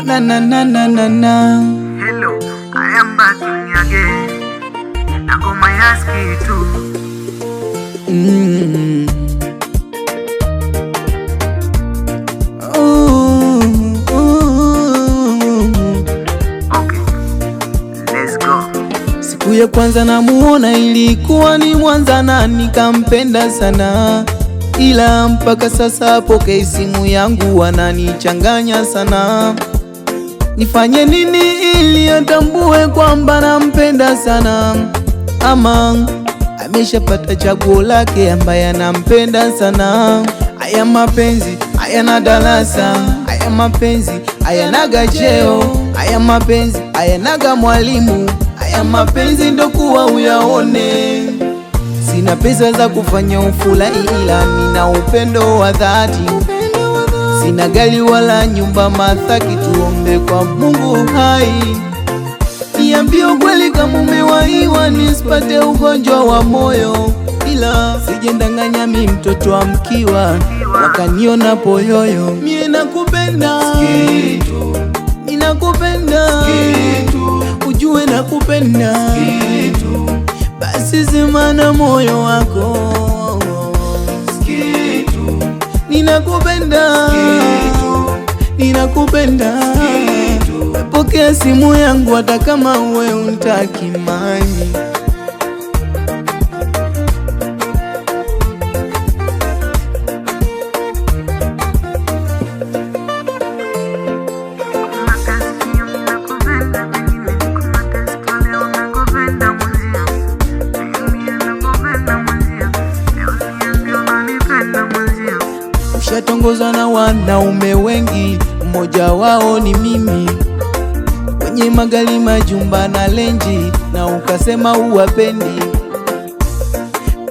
na na na na na na. Hello, I am back again. Nagoma ya skitu. Okay, let's go. Siku ya kwanza namuona ilikuwa ni Mwanza na nikampenda sana, ila mpaka sasa pokea simu yangu ananichanganya sana. Nifanye nini ili atambue kwamba nampenda sana? Ama ameshapata chaguo lake ambaye anampenda sana. Haya mapenzi hayana darasa, haya mapenzi hayanaga cheo, haya mapenzi hayanaga mwalimu, haya mapenzi ndo kuwa uyaone. Sina pesa za kufanya ufurahi, ila nina upendo wa dhati. Sina gari wala nyumba Mathaki, tuombe kwa Mungu hai. Niambie ukweli kama umewahiwa, nisipate ugonjwa wa moyo, ila sijendanganya mi mtoto wa mkiwa wakaniona poyoyo. Mie nakupenda skitu, ninakupenda skitu, ujue nakupenda skitu, basi sema na moyo wako skitu. Ninakupenda skitu, ninakupenda skitu, pokea simu yangu hata kama uwe untaki mani. Ushatongozwa na wanaume wengi, mmoja wao ni mimi, kwenye magari, majumba na lenji, na ukasema uwapendi.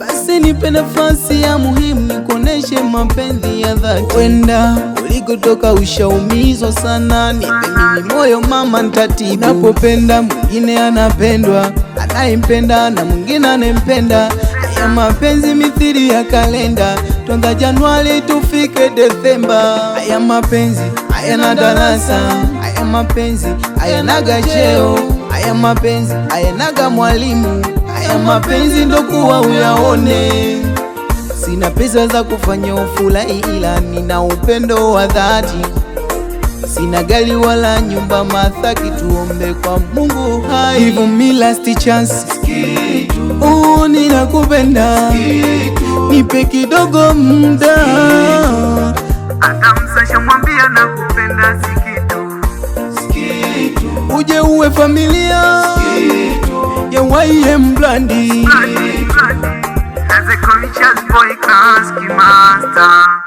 Basi nipe nafasi ya muhimu, nikuoneshe mapenzi ya dhati. Wenda ulikotoka ushaumizwa sana, nipe mimi moyo mama, nitatibu. Unapopenda mwingine anapendwa, anayempenda na mwingine anempenda. Haya mapenzi mithili ya kalenda, tuanza Januari tufike Desemba. Haya mapenzi hayana darasa, haya mapenzi hayanaga cheo, haya mapenzi hayanaga mwalimu, haya mapenzi ndo kuwa uyaone. Sina pesa za kufanya ufurahi, ila nina upendo wa dhati. Sina gari wala nyumba Mathaki, tuombe kwa Mungu hai. Give me last chance skitu, ninakupenda skitu, nipe kidogo muda. Hata Msasha mwambia nakupenda skitu, skitu, uje uwe familia skitu ya YM Blandi. As a conscious boy, Kaski Master.